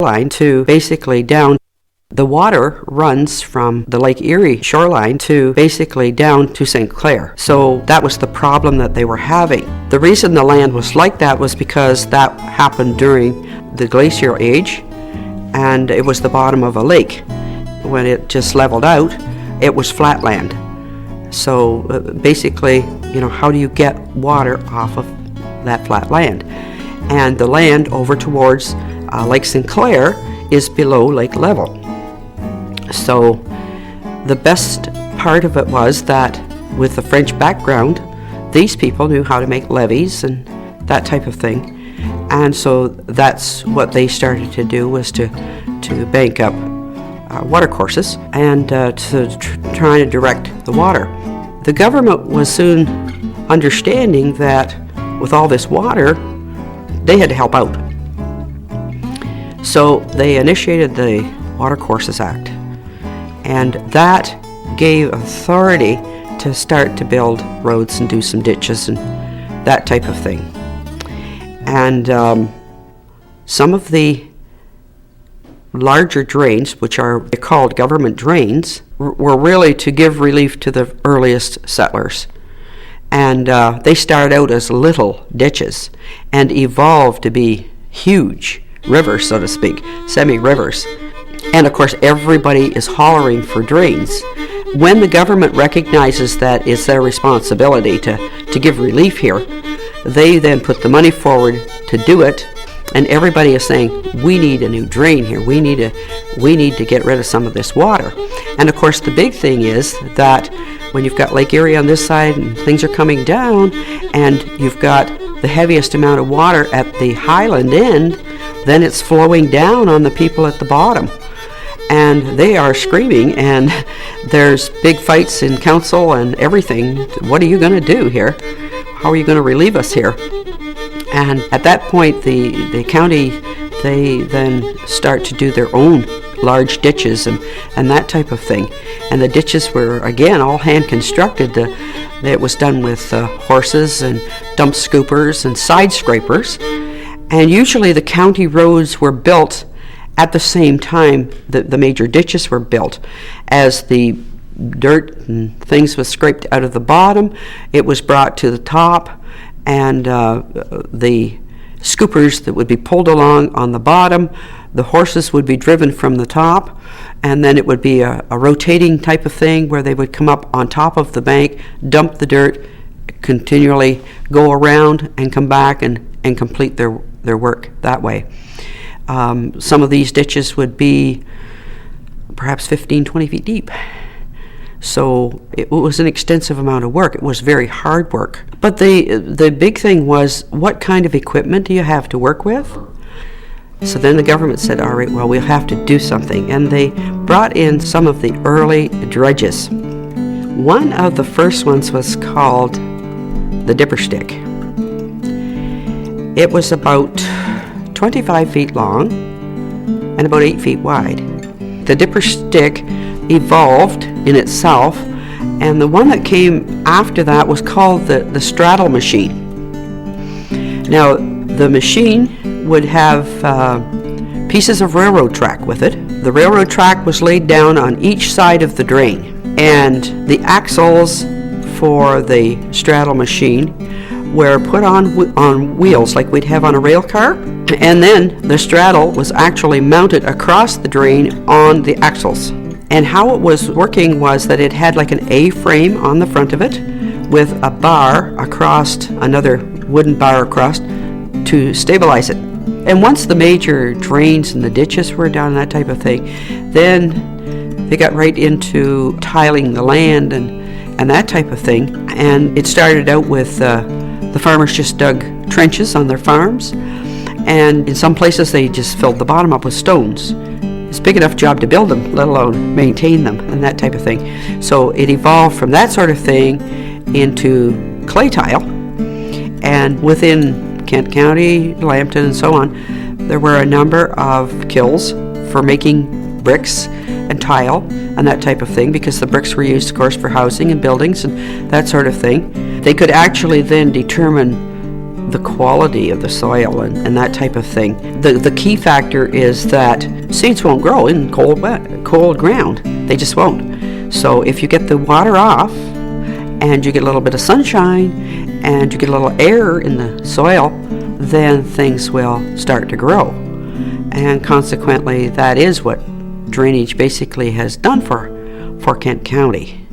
line to basically down. The water runs from the Lake Erie shoreline to basically down to St. Clair. So that was the problem that they were having. The reason the land was like that was because that happened during the glacial age, and it was the bottom of a lake. When it just leveled out, it was flat land. So basically, how do you get water off of that flat land? And the land over towards Lake St. Clair is below lake level. So the best part of it was that with the French background, these people knew how to make levees and that type of thing. And so that's what they started to do, was to bank up watercourses and to try to direct the water. The government was soon understanding that with all this water, they had to help out. So they initiated the Watercourses Act, and that gave authority to start to build roads and do some ditches and that type of thing. And some of the larger drains, which are called government drains, were really to give relief to the earliest settlers. And they started out as little ditches and evolved to be huge rivers, so to speak, semi-rivers. And of course, everybody is hollering for drains. When the government recognizes that it's their responsibility to give relief here, they then put the money forward to do it, and everybody is saying, we need a new drain here. We need to get rid of some of this water. And of course, the big thing is that when you've got Lake Erie on this side and things are coming down, and you've got the heaviest amount of water at the highland end, then it's flowing down on the people at the bottom. And they are screaming, and there's big fights in council and everything. What are you going to do here? How are you going to relieve us here? And at that point, the county, they then start to do their own large ditches and that type of thing. And the ditches were, again, all hand constructed. It was done with horses and dump scoopers and side scrapers. And usually the county roads were built at the same time that the major ditches were built. As the dirt and things was scraped out of the bottom, it was brought to the top, and the scoopers that would be pulled along on the bottom, the horses would be driven from the top, and then it would be a rotating type of thing where they would come up on top of the bank, dump the dirt, continually go around and come back and complete their work that way. Some of these ditches would be perhaps 15, 20 feet deep. So it was an extensive amount of work. It was very hard work. But the big thing was, what kind of equipment do you have to work with? So then the government said, all right, well, we'll have to do something. And they brought in some of the early dredges. One of the first ones was called the dipper stick. It was about 25 feet long and about 8 feet wide. The dipper stick evolved in itself, and the one that came after that was called the straddle machine. Now, the machine would have pieces of railroad track with it. The railroad track was laid down on each side of the drain, and the axles for the straddle machine were put on wheels like we'd have on a rail car, and then the straddle was actually mounted across the drain on the axles. And how it was working was that it had like an A-frame on the front of it with a bar across, another wooden bar across, to stabilize it. And once the major drains and the ditches were done, that type of thing, then they got right into tiling the land and that type of thing. And it started out with the farmers just dug trenches on their farms, and in some places they just filled the bottom up with stones. It's a big enough job to build them, let alone maintain them and that type of thing. So it evolved from that sort of thing into clay tile. And within Kent County, Lambton, and so on, there were a number of kilns for making bricks and tile and that type of thing, because the bricks were used, of course, for housing and buildings and that sort of thing. They could actually then determine the quality of the soil and that type of thing. The key factor is that seeds won't grow in cold ground. They just won't. So if you get the water off and you get a little bit of sunshine and you get a little air in the soil, then things will start to grow. And consequently, that is what drainage basically has done for Kent County.